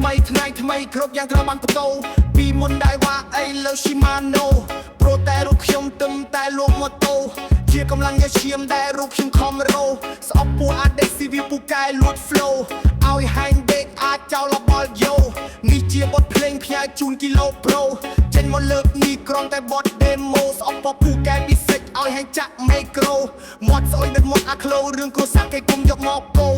ថ្មីថ្ងៃថ្មីគ្រប់យ៉ាងត្រូវបានបន្ទោពីមុនដែរว่าអីលើឈីម៉ាណូប្រូតែរូបខ្ញុំទឹមតែលោកម៉ូតូជាកម្លាំងយកឈាមដែលរូបខ្ញុំខំរោស្អប់ពួកអាដេកស៊ីវីពូកែលួច flow ឲ្យហែងដេកអាចចោលបល់យោនេះជាបទភ្លេងផ្ញើជូនគីឡូប្រូចេញមកលើកនេះក្រងតែបទ demo ស្អប់ពូកែពិសេសឲ្យហែងចាក់មីក្រូមាត់ស្អុយនឹងមាត់អាក្លូរឿងគ្រួសារគេគុំយកមកពោ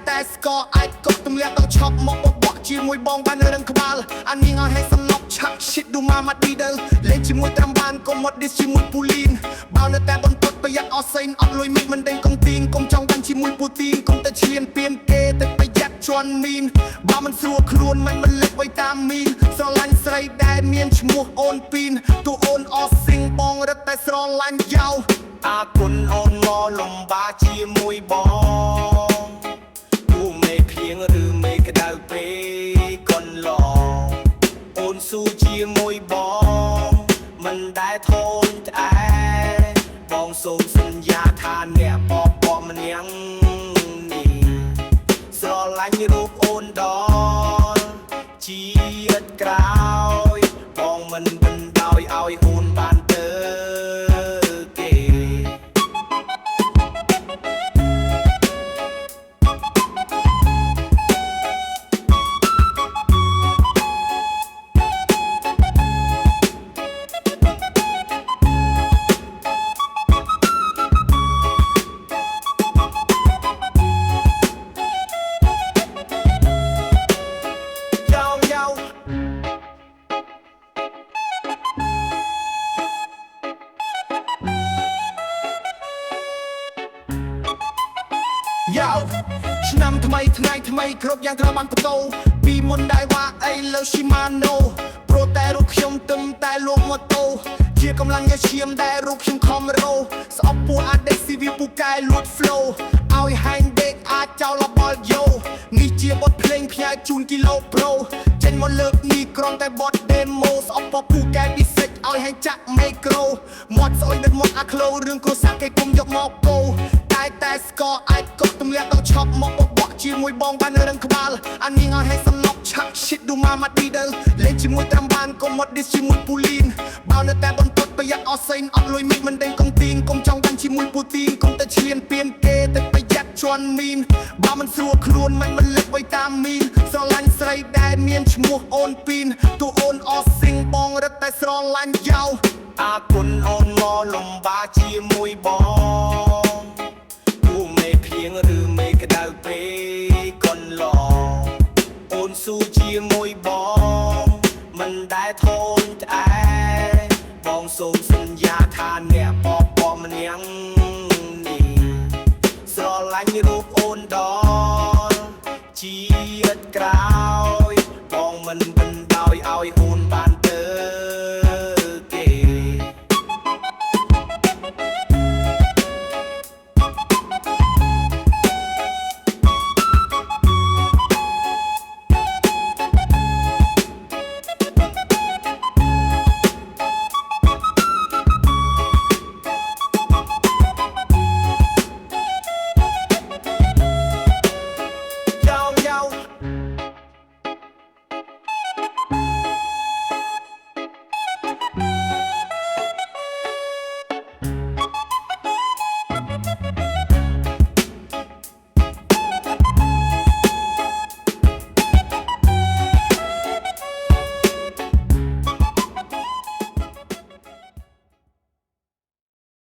តែស្គរអាចកត់ទម្លាក់ដល់ឆប់មកបបក់ជាមួយបងបានរឹងក្បាលអានេះឲ្យហែងសំឡប់ឆាក់ shit ឌូម៉ាម៉ាឌីដលលេងជាមួយត្រាំបានកុំមក diss ជាមួយពូលីនបើនៅតែបន្ទាត់ប្រយ័ត្នអស់សេនអត់លុយមីមិនដេញកុំទីងកុំចង់បានជាមួយពូទីនកុំតែឈ្លានពៀនគេតែប្រយ័ត្នជន់មីនបើមិនស្រួលខ្លួនមិនលេចវៃតាមីនស្រឡាញ់ស្រីដែលមានឈ្មោះអូនពីនទូអូនអស់ស៊ីងបងរត់តែស្រឡាញ់យោអាគុណអូនមកលំបាកជាមួយបងមេភៀងឬមេក្តៅពេកកូនឡងអូនស៊ូជាមួយបងមិនដែលធន់ត្អែបងសូមសន្យាថាអ្នកបបម្នាក់នេះស្រឡាញ់រូបអូនដល់ជាតិក្រោយបងមិនបណ្ដោយឲ្យអូនបានទៅគេឆ្នាំថ្មីថ្ងៃថ្មីគ្រប់យ៉ាងត្រូវបានបន្ទោពីមុនដែរว่าអីលើឈីម៉ាណូប្រូតែរូបខ្ញុំទឹមតែលោកម៉ូតូជាកម្លាំងយកឈាមដែលរូបខ្ញុំខំរោស្អប់ពួកអាដេកស៊ីវីពូកែលួច flow ឲ្យហែងដេកអាចចោលបល់យោនេះជាបទភ្លេងផ្ញើជូនគីឡូប្រូចេញមកលើកនេះក្រងតែបទ demo ស្អប់ពូកែពិសេសឲ្យហែងចាក់មីក្រូមាត់ស្អុយនឹងមាត់អាក្លូរឿងគ្រួសារគេគុំយកមកពោតែស្គរអាចកត់ទម្លាក់ដល់ឆប់មកបបក់ជាមួយបងបានរឹងក្បាលអានេះឲ្យហែងសំឡប់ឆាក់ shit ឌូម៉ាម៉ាឌីដលលេងជាមួយត្រាំបានកុំមក diss ជាមួយពូលីនបើនៅតែបន្ទាត់ប្រយ័ត្នអស់សេនអត់លុយមីមិនដេញកុំទីងកុំចង់បានជាមួយពូទីនកុំតែឈ្លានពៀនគេតែប្រយ័ត្នជន់មីនបើមិនស្រួលខ្លួនមិនលេចវៃតាមីនស្រឡាញ់ស្រីដែលមានឈ្មោះអូនពីនទូអូនអស់ស៊ីងបងរត់តែស្រឡាញ់យោអាគុណអូនមកលំបាកជាមួយបងមេភៀងឬមេក្តៅពេកកូនឡងអូនស៊ូជាមួយបងមិនដែលធន់ត្អែបងសូមសន្យាថាអ្នកបបម្នាក់នេះស្រឡាញ់រូបអូនដល់ជាតិក្រោយបងមិនបណ្ដោយឲ្យអូនបាន